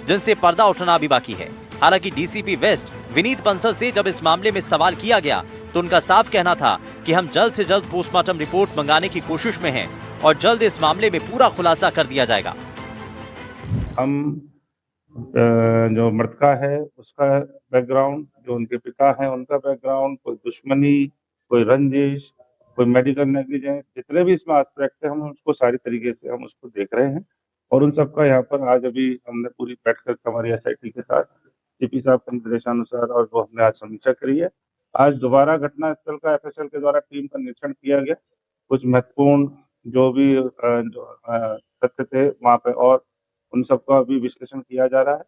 जिनसे पर्दा उठना भी बाकी है। हालांकि डीसीपी वेस्ट विनीत बंसल से जब इस मामले में सवाल किया गया तो उनका साफ कहना था कि हम जल्द से जल्द पोस्टमार्टम रिपोर्ट मंगाने की कोशिश में हैं और जल्द इस मामले में पूरा खुलासा कर दिया जाएगा। हम जो मृतका है उसका बैकग्राउंड, जो उनके पिता हैं उनका बैकग्राउंड, कोई दुश्मनी, कोई रंजिश, कोई मेडिकल नेग्लिजेंस, जितने भी इसमें एस्पेक्ट है हम उसको सारी तरीके से हम उसको देख रहे हैं और उन सबका यहाँ पर आज अभी हमने पूरी बैठकर हमारी एसआईटी के साथ सीपी साहब के निर्देशानुसार और वो हमने आज समीक्षा करी है। आज दोबारा घटनास्थल का एफएसएल के द्वारा टीम का निरीक्षण किया गया। कुछ महत्वपूर्ण जो भी तथ्य थे वहाँ पे और उन सबका भी विश्लेषण किया जा रहा है।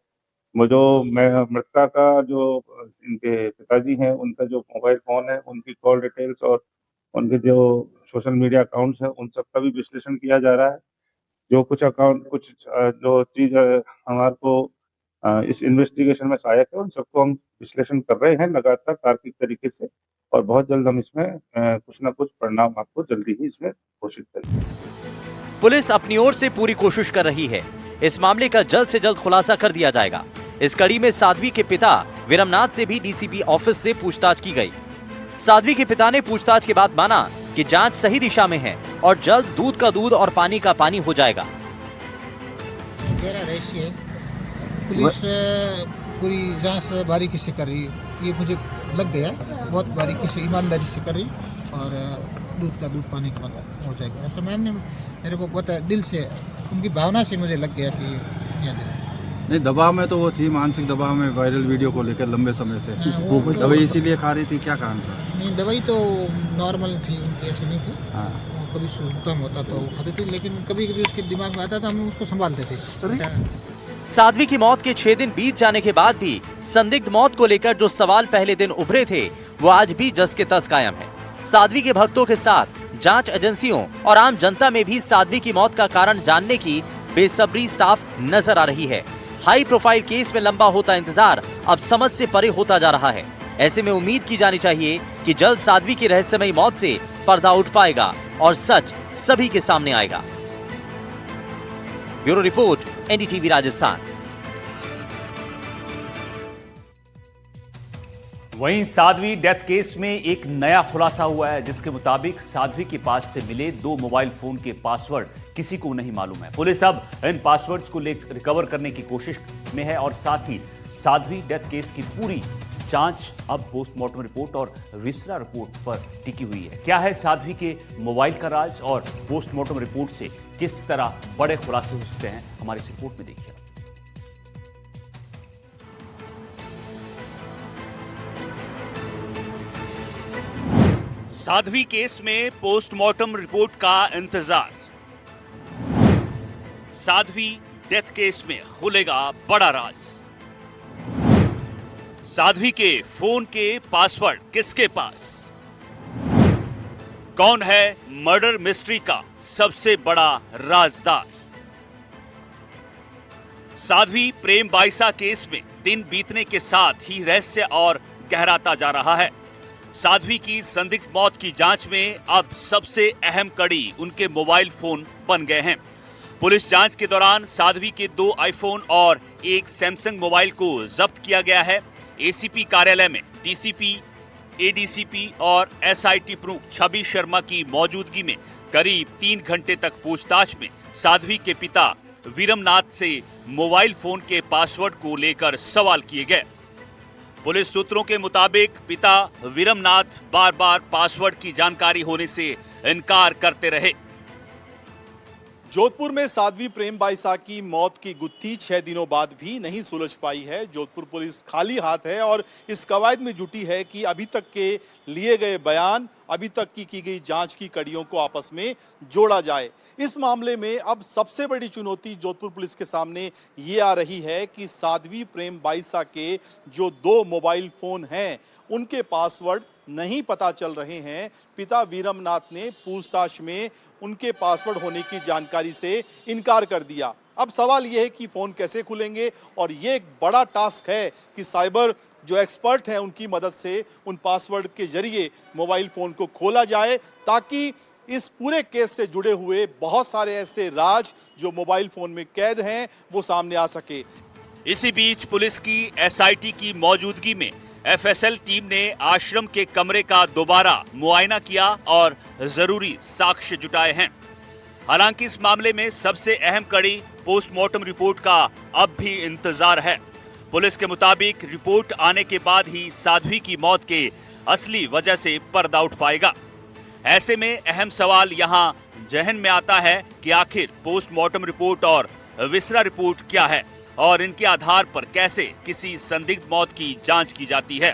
मृतका का जो इनके पिताजी हैं उनका जो मोबाइल फोन है, उनकी कॉल डिटेल्स और उनके जो सोशल मीडिया अकाउंट्स हैं उन सबका भी विश्लेषण किया जा रहा है। जो कुछ जो चीज हमारे को इस इन्वेस्टिगेशन में सहायक है उन सबको हम विश्लेषण कर रहे हैं लगातार तार्किक तरीके से और बहुत जल्द हम इसमें कुछ न कुछ परिणाम आपको जल्दी ही इसमें घोषित करेंगे। पुलिस अपनी ओर से पूरी कोशिश कर रही है। इस मामले का जल्द से जल्द खुलासा कर दिया जाएगा। इस कड़ी में साध्वी के पिता विरमनाथ से भी डीसीपी ऑफिस से पूछताछ की गई। साध्वी के पिता ने पूछताछ के बाद माना कि जांच सही दिशा में है और जल्द दूध का दूध और पानी का पानी हो जाएगा। पुलिस पूरी जांच बारीकी से कर रही है, ये मुझे लग गया, बहुत बारीकी से ईमानदारी से कर रही और दूध का दूध पानी का पानी हो जाएगा। ऐसा मैम ने मेरे को बहुत दिल से, उनकी भावना से मुझे लग गया कि नहीं, दबाव में तो वो थी, मानसिक दबाव में वायरल वीडियो को लेकर लंबे समय से वो दवाई इसीलिए खा रही थी। क्या कारण था? नहीं, दवाई तो नॉर्मल थी, उनकी ऐसी नहीं थी। कभी जुकाम होता तो वो खाती थी, लेकिन कभी कभी उसके दिमाग में आता था, हम उसको संभालते थे। साध्वी की मौत के 6 दिन बीत जाने के बाद भी संदिग्ध मौत को लेकर जो सवाल पहले दिन उभरे थे वो आज भी जस के तस कायम है। साध्वी के भक्तों के साथ जांच एजेंसियों और आम जनता में भी साध्वी की मौत का कारण जानने की बेसब्री साफ नजर आ रही है। हाई प्रोफाइल केस में लंबा होता इंतजार अब समझ से परे होता जा रहा है। ऐसे में उम्मीद की जानी चाहिए कि जल्द साध्वी की रहस्यमयी मौत से पर्दा उठ पाएगा और सच सभी के सामने आएगा। Bureau report, NDTV Rajasthan. वहीं साध्वी डेथ केस में एक नया खुलासा हुआ है, जिसके मुताबिक साध्वी के पास से मिले 2 मोबाइल फोन के पासवर्ड किसी को नहीं मालूम है। पुलिस अब इन पासवर्ड्स को रिकवर करने की कोशिश में है और साथ ही साध्वी डेथ केस की पूरी जांच अब पोस्टमार्टम रिपोर्ट और विसरा रिपोर्ट पर टिकी हुई है। क्या है साध्वी के मोबाइल का राज और पोस्टमार्टम रिपोर्ट से किस तरह बड़े खुलासे हो सकते हैं, हमारी इस रिपोर्ट में देखिए। साध्वी केस में पोस्टमार्टम रिपोर्ट का इंतजार। साध्वी डेथ केस में खुलेगा बड़ा राज। साध्वी के फोन के पासवर्ड किसके पास? कौन है मर्डर मिस्ट्री का सबसे बड़ा राजदार? साध्वी प्रेम बाइसा केस में दिन बीतने के साथ ही रहस्य और गहराता जा रहा है। साध्वी की संदिग्ध मौत की जांच में अब सबसे अहम कड़ी उनके मोबाइल फोन बन गए हैं। पुलिस जांच के दौरान साध्वी के 2 आईफोन और एक सैमसंग मोबाइल को जब्त किया गया है। एसीपी कार्यालय में डीसीपी, एडीसीपी और एसआईटी प्रमुख छवि शर्मा की मौजूदगी में करीब 3 घंटे तक पूछताछ में साध्वी के पिता विरमनाथ से मोबाइल फोन के पासवर्ड को लेकर सवाल किए गए। पुलिस सूत्रों के मुताबिक पिता विरमनाथ बार बार पासवर्ड की जानकारी होने से इनकार करते रहे। जोधपुर में साध्वी प्रेम बाइसा की मौत की गुत्थी 6 दिनों बाद भी नहीं सुलझ पाई है। जोधपुर पुलिस खाली हाथ है और इस कवायद में जुटी है कि अभी तक के लिए गए बयान, अभी तक की गई जांच की कड़ियों को आपस में जोड़ा जाए। इस मामले में अब सबसे बड़ी चुनौती जोधपुर पुलिस के सामने ये आ रही है कि साध्वी प्रेम बाइसा के जो 2 मोबाइल फोन हैं उनके पासवर्ड नहीं पता चल रहे हैं। पिता वीरमनाथ ने पूछताछ में उनके पासवर्ड होने की जानकारी से इनकार कर दिया। अब सवाल यह है कि फोन कैसे खुलेंगे और ये एक बड़ा टास्क है कि साइबर जो एक्सपर्ट हैं उनकी मदद से उन पासवर्ड के जरिए मोबाइल फोन को खोला जाए, ताकि इस पूरे केस से जुड़े हुए बहुत सारे ऐसे राज जो मोबाइल फोन में कैद हैं वो सामने आ सके। इसी बीच पुलिस की एसआईटी की मौजूदगी में एफएसएल टीम ने आश्रम के कमरे का दोबारा मुआयना किया और जरूरी साक्ष्य जुटाए हैं। हालांकि इस मामले में सबसे अहम कड़ी पोस्टमार्टम रिपोर्ट का अब भी इंतजार है। पुलिस के मुताबिक रिपोर्ट आने के बाद ही साध्वी की मौत के असली वजह से पर्दा उठ पाएगा। ऐसे में अहम सवाल यहाँ जहन में आता है कि आखिर पोस्टमार्टम रिपोर्ट और विसरा रिपोर्ट क्या है और इनके आधार पर कैसे किसी संदिग्ध मौत की जांच की जाती है।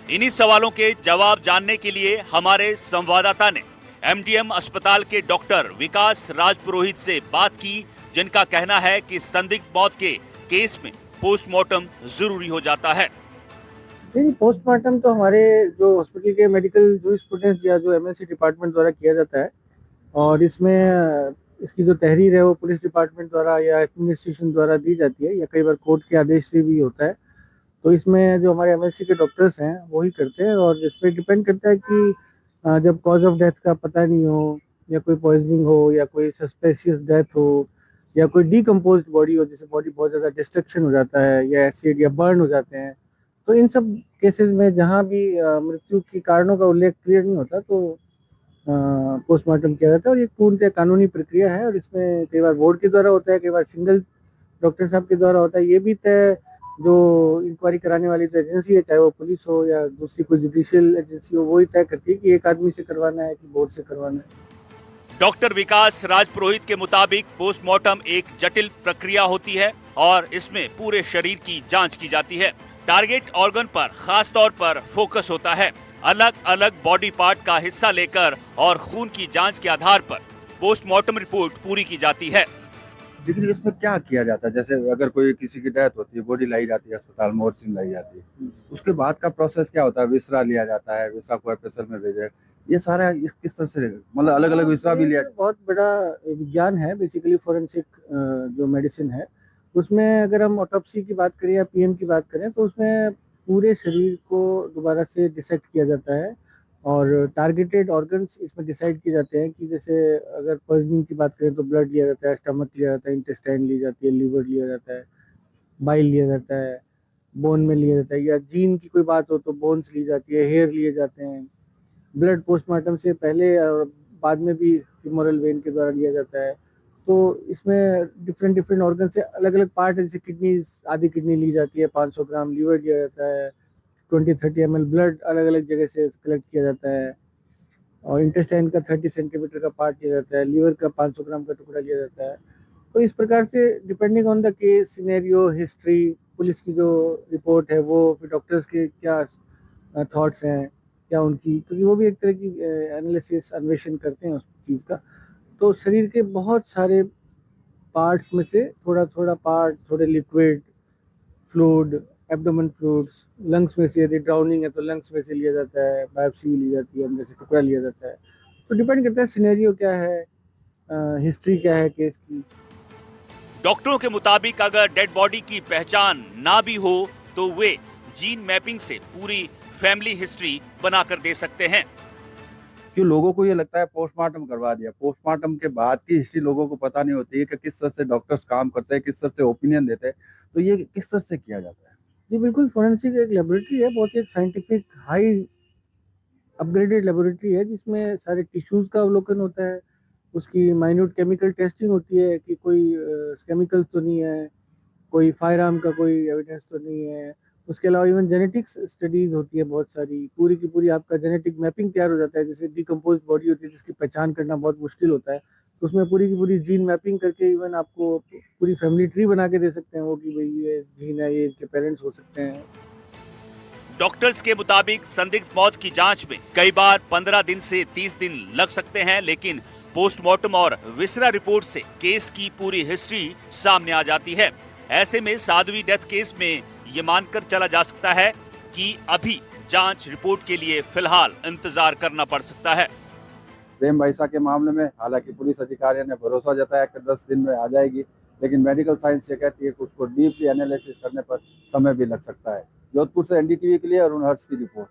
इन्हीं सवालों के जवाब जानने के लिए हमारे संवाददाता ने एमडीएम अस्पताल के डॉक्टर विकास राजपुरोहित से बात की, जिनका कहना है कि संदिग्ध मौत के केस में पोस्टमार्टम जरूरी हो जाता है। जी, पोस्टमार्टम तो हमारे जो हॉस्पिटल के मेडिकल जूरिस्प्रूडेंस या जो एमएलसी डिपार्टमेंट द्वारा किया जाता है और इसमें इसकी जो तहरीर है वो पुलिस डिपार्टमेंट द्वारा या एडमिनिस्ट्रेशन द्वारा दी जाती है या कई बार कोर्ट के आदेश से भी होता है। तो इसमें जो हमारे एमएलसी के डॉक्टर्स हैं वो ही करते हैं और इस पर डिपेंड करता है कि जब कॉज ऑफ डेथ का पता नहीं हो या कोई पॉइजनिंग हो या कोई सस्पेशियस डेथ हो या कोई डिकम्पोज्ड बॉडी हो, जैसे बॉडी बहुत ज़्यादा डिस्ट्रक्शन हो जाता है या एसिड या बर्न हो जाते हैं, तो इन सब केसेस में जहाँ भी मृत्यु के कारणों का उल्लेख क्लियर नहीं होता तो पोस्टमार्टम किया जाता है। और ये पूर्णतः कानूनी प्रक्रिया है और इसमें कई बार बोर्ड के द्वारा होता है, कई बार सिंगल डॉक्टर साहब के द्वारा होता है। ये भी तय जो इंक्वायरी कराने वाली तो एजेंसी है, चाहे वो पुलिस हो या दूसरी कोई जुडिशियल एजेंसी हो, वो ही तय करती है कि एक आदमी से करवाना है कि बोर्ड से करवाना है। डॉक्टर विकास राजपुरोहित के मुताबिक पोस्टमार्टम एक जटिल प्रक्रिया होती है और इसमें पूरे शरीर की जांच की जाती है। टारगेट ऑर्गन पर खास तौर पर फोकस होता है। अलग अलग बॉडी पार्ट का हिस्सा लेकर और खून की जांच के आधार पर पोस्टमार्टम रिपोर्ट पूरी की जाती है। लेकिन इसमें क्या किया जाता है, जैसे अगर कोई किसी की डेथ होती है, बॉडी लाई जाती है अस्पताल में, मोर्चरी लाई जाती है, उसके बाद का प्रोसेस क्या होता है? विसरा लिया जाता है, विसरा को एफएसएल में भेजा, ये सारा इस किस तरह से मतलब अलग अलग विसरा भी लिया? बहुत बड़ा विज्ञान है बेसिकली फोरेंसिक जो मेडिसिन है उसमें। अगर हम ऑटोप्सी की बात करें या पीएम की बात करें तो उसमें पूरे शरीर को दोबारा से डिसेक्ट किया जाता है और टारगेटेड ऑर्गन्स इसमें डिसाइड किए जाते हैं कि जैसे अगर पॉइजनिंग की बात करें तो ब्लड लिया जाता है, स्टमक लिया जाता है, इंटेस्टाइन ली जाती है, लीवर लिया जाता है, बाइल लिया जाता है, बोन में लिया जाता है, या जीन की कोई बात हो तो बोन्स ली जाती है, हेयर लिए जाते हैं। ब्लड पोस्टमार्टम से पहले और बाद में भी फीमोरल वेन के द्वारा लिया जाता है। तो इसमें डिफरेंट ऑर्गन से अलग अलग पार्ट, जैसे किडनी, आधी किडनी ली जाती है, 500 ग्राम लीवर लिया जाता है, 20-30 ml ब्लड अलग अलग जगह से कलेक्ट किया जाता है और इंटेस्टाइन का 30 सेंटीमीटर का पार्ट लिया जाता है, लीवर का 500 ग्राम का टुकड़ा लिया जाता है। तो इस प्रकार से depending on the case, scenario, history, police की जो रिपोर्ट है वो, फिर डॉक्टर्स के क्या थॉट्स हैं, क्या उनकी, क्योंकि वो भी एक तरह की एनालिसिस, अन्वेषण करते हैं उस चीज़ का। तो शरीर के बहुत सारे पार्ट्स में से थोड़ा थोड़ा पार्ट, थोड़े liquid, fluid, abdomen fluids, lungs में से यदि ड्राउनिंग है तो लंग्स में से लिया जाता है, बायोप्सी ली जाती है, अंदर से टुकड़ा लिया जाता है। तो डिपेंड करता है सिनेरियो क्या है, हिस्ट्री क्या है केस की। डॉक्टरों के मुताबिक अगर डेड बॉडी की पहचान ना भी हो तो वे जीन मैपिंग से पूरी फैमिली हिस्ट्री बनाकर दे सकते हैं। क्यों लोगों को ये लगता है पोस्टमार्टम करवा दिया, पोस्टमार्टम के बाद की हिस्ट्री लोगों को पता नहीं होती है कि किस तरह से डॉक्टर्स काम करते हैं, किस तरह से ओपिनियन देते हैं, तो ये किस तरह से किया जाता है? जी बिल्कुल, फोरेंसिक एक लेबोरेटरी है, बहुत एक साइंटिफिक हाई अपग्रेडेड लेबोरेटरी है जिसमें सारे टिश्यूज़ का अवलोकन होता है, उसकी माइन्यूट केमिकल टेस्टिंग होती है कि कोई केमिकल्स तो नहीं है, कोई फायर आर्म का कोई एविडेंस तो नहीं है। उसके अलावा इवन जेनेटिक्स स्टडीज़ होती है बहुत सारी, पूरी की पूरी आपका जेनेटिक मैपिंग तैयार हो जाता है। जैसे डिकम्पोज्ड बॉडी होती है जिसकी पहचान करना बहुत मुश्किल होता है, तो उसमें पूरी की पूरी जीन मैपिंग करके इवन आपको पूरी फैमिली ट्री बना के दे सकते हैं वो, कि भाई ये जीन है, ये इनके पेरेंट्स हो सकते हैं। डॉक्टर्स के मुताबिक संदिग्ध मौत की जांच में कई बार 15 दिन से 30 दिन लग सकते हैं, लेकिन पोस्टमार्टम और विसरा रिपोर्ट से केस की पूरी हिस्ट्री सामने आ जाती है। ऐसे में साध्वी डेथ केस में ये मानकर चला जा सकता है कि अभी जांच रिपोर्ट के लिए फिलहाल इंतजार करना पड़ सकता है। प्रेम बाईसा के मामले में हालांकि पुलिस अधिकारियों ने भरोसा जताया कि 10 दिन में आ जाएगी, लेकिन मेडिकल साइंस ये कहती है कि उसको डीपली एनालिसिस करने पर समय भी लग सकता है। जोधपुर से एनडीटीवी के लिए अरुण हर्ष की रिपोर्ट।